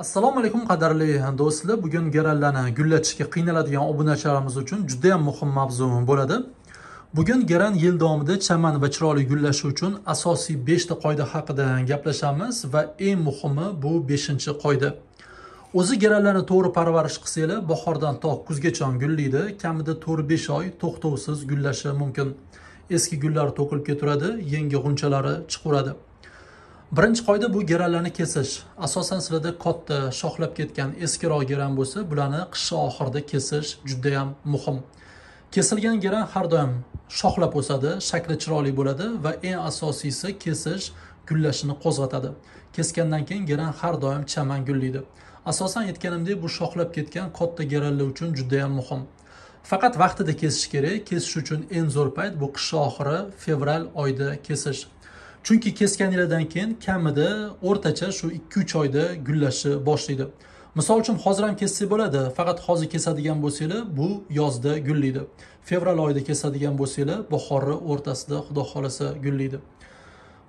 Assalomu alaykum qadrli do'stlar. Bugun geranlarni gullatishga qiynaladigan obunachilarimiz uchun juda ham muhim mavzu bo'ladi. Bugun geran yil davomida chaman va chiroyli gullashi uchun asosiy 5 ta qoida haqida gaplashamiz va eng muhimi bu 5-qoida. O'zi geranlarni to'g'ri parvarish qilsanglar, bahordan to kuzgacha gullaydi. Kamida 4-5 oy to'xtovsiz gullashi mumkin. Eski gullar to'kilib keturadi, yangi g'unchalari chiqaveradi. Birinchi qoida bu geranlarni kesish. Asosan sizlarda katta shoxlab ketgan eskiroq geran bo'lsa, bularni qish oxirida kesish juda ham muhim. Kesilgan geran har doim shoxlab o'sadi, shakli chiroyli bo'ladi va eng asosiysi kesish gullashini qo'zg'atadi. Kesgandan keyin geran har doim chaman gullaydi. Asosan aytganimdek, bu shoxlab ketgan katta geranlar uchun juda ham muhim. Faqat vaqtida kesish kerak. Kesish uchun eng zo'r payt bu qish oxiri, fevral oyida kesish. Chunki kesganingizdan keyin kamida o'rtacha shu 2-3 oyda gullashi boshlaydi. Misol uchun hozir ham kessak bo'ladi, faqat hozir kesadigan bo'lsanglar bu yozda gullaydi. Fevral oyida kesadigan bo'lsanglar bahorning o'rtasida xudo xolasa gullaydi.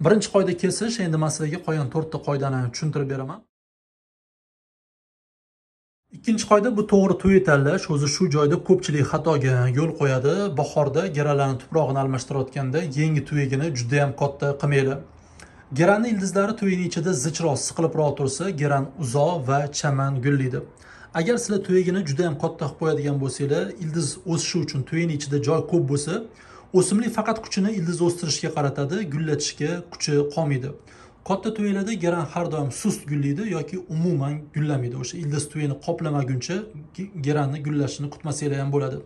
Birinchi qoida kesish. Endi men sizlarga qolgan 4 ta qoidani tushuntirib beraman. Ikkinchi qoida bu to'g'ri to'y tanlash. O'zi shu joyda ko'pchilik xatoga yo'l qo'yadi. Bahorda geranlarning tuprog'ini almashtirayotganda yangi to'yigini juda ham katta qilmaydi. Geranning ildizlari to'yining ichida zichroq siqilibroq tursa, geran uzoq va chaman gullaydi. Agar sizlar to'yigini juda ham katta qilib qo'yadigan bo'lsanglar, ildiz o'sishi uchun to'yining ichida joy ko'p bo'lsa, o'simlik faqat kuchini ildiz o'stirishga qaratadi, gullatishga kuchi qolmaydi. Katta to'ylarda geran har doim sust gullaydi yoki umuman gullamaydi. O'sha ildiz to'yini qoplamaguncha geranni gullashini kutmasanglar ham bo'ladi.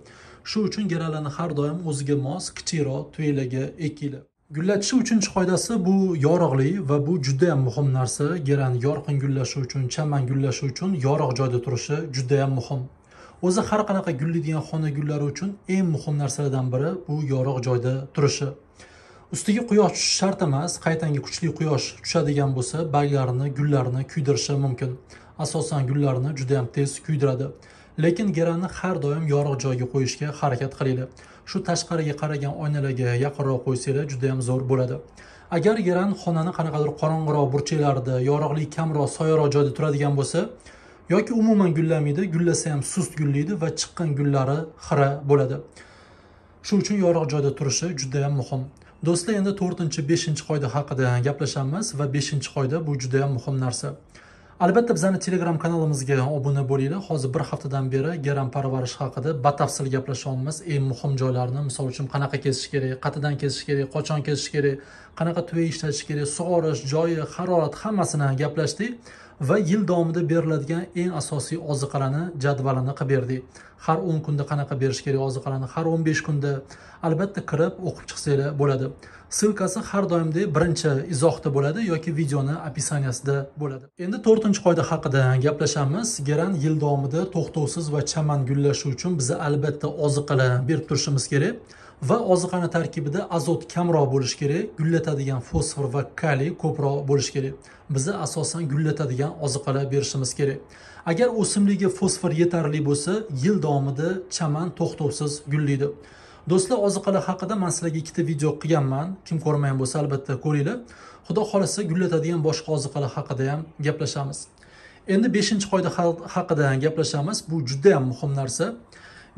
Shu uchun geranlarni har doim o'ziga mos kichikroq to'ylarga ekinglar. Gullatish 3-qoidasi bu yorug'lik va bu juda ham muhim narsa. Geran yorqin gullashi uchun, chaman gullashi uchun yorug' joyda turishi juda ham muhim. O'zi har qanaqa gullaydigan xona gullari uchun eng muhim narsalardan biri bu yorug' joyda turishi. Ustiga quyosh tushishi shart emas. Qaytanga kuchli quyosh tushadigan bo'lsa, barglarini, gullarini kuydirishi mumkin. Asosan gullarni juda ham tez kuydiradi. Lekin geranni har doim yorug' joyga qo'yishga harakat qilinglar. Shu tashqariga qaragan oynalarga yaqinroq qo'ysanglar juda ham zo'r bo'ladi. Agar geran xonani qanaqadir qorong'iroq burchaklarida, yorug'lik kamroq, soyaroq joyda turadigan bo'lsa, yoki umuman gullamaydi, gullasa ham sust gullaydi va chiqqan gullari xira bo'ladi. Shu uchun yorug' joyda turishi juda ham muhim. Do'stlar, endi 4-5-qoida haqida gaplashamiz va 5-qoida bu juda ham muhim narsa. Albatta bizning Telegram kanalimizga obuna bo'linglar. Hozir bir haftadan beri geran parvarish haqida batafsil gaplashyapmiz. Eng muhim joylarni, misol uchun qanaqa kesish kerak, qatidan kesish kerak, qachon kesish kerak, qanaqa to'y ishlatish kerak, sug'orish, joyi, harorat hammasini gaplashdik va yil davomida beriladigan eng asosiy oziqalarni jadvalini qilib berdik. Har 10 kunda qanaqa berish kerak oziqalarni, har 15 kunda albatta kirib o'qib chiqsanglar bo'ladi. Silkasi har doimdek birinchi izohda bo'ladi yoki videoni opisaniyasida bo'ladi. Endi 4-qoida haqida gaplashamiz. Geran yil davomida to'xtovsiz va chaman gullashi uchun biz albatta oziqalar berib turishimiz kerak va oziqaning tarkibida azot kamroq bo'lishi kerak, gullatadigan fosfor va kaliy ko'proq bo'lishi kerak. Biza asosan gullatadigan oziqalar berishimiz kerak. Agar o'simlikka fosfor yetarli bo'lsa, yil davomida chaman to'xtovsiz gullaydi. Do'stlar, oziqalar haqida men sizlarga 2 ta video qilganman. Kim ko'rmagan bo'lsa albatta ko'ringlar. Xudo xolasa gullatadigan boshqa oziqalar haqida ham gaplashamiz. Endi 5-qoida haqida gaplashamiz. Bu juda ham muhim narsa.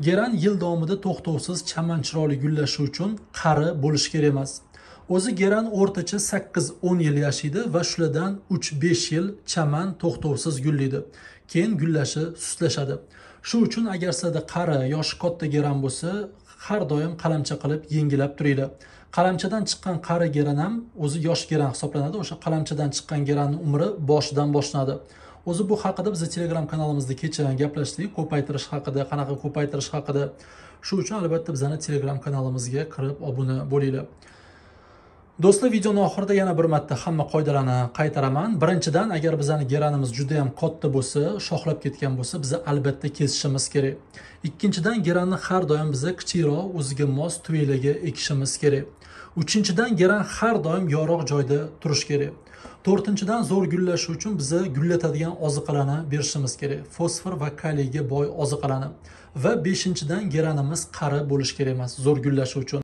Geran yil davomida to'xtovsiz chaman chiroyli gullashi uchun qari bo'lish kerak emas. O'zi geran o'rtacha 8-10 yil yashaydi va shulardan 3-5 yil chaman to'xtovsiz gullaydi. Keyin gullashi sustlashadi. Shu uchun agar sizda qari yoshi katta geran bo'lsa, har doim qalamcha qilib yengilab turinglar. Qalamchadan chiqqan qari geran ham o'zi yosh geran hisoblanadi. O'sha qalamchadan chiqqan geranning umri boshidan boshlanadi. O'zi bu haqida biz Telegram kanalimizda kecha gaplashdik, ko'paytirish haqida, qanaqa ko'paytirish haqida. Shu uchun albatta bizning Telegram kanalimizga kirib obuna bo'linglar. Do'stlar, videoning oxirida yana bir marta hamma qoidalarni qaytaraman. Birinchidan, agar bizning geranimiz juda ham katta bo'lsa, shoxlab ketgan bo'lsa, biz albatta kesishimiz kerak. Ikkinchidan, geranni har doim biz kichikroq, o'ziga mos to'ylarga ekishimiz kerak. Uchinchidan, geran har doim yorug' joyda turish kerak. To'rtinchidan, zo'r gullash uchun biz gullatadigan oziqalarni berishimiz kerak. Fosfor va kaliyga boy oziqalarni. Va 5-dan, geranimiz qari bo'lish kerak emas zo'r gullash uchun.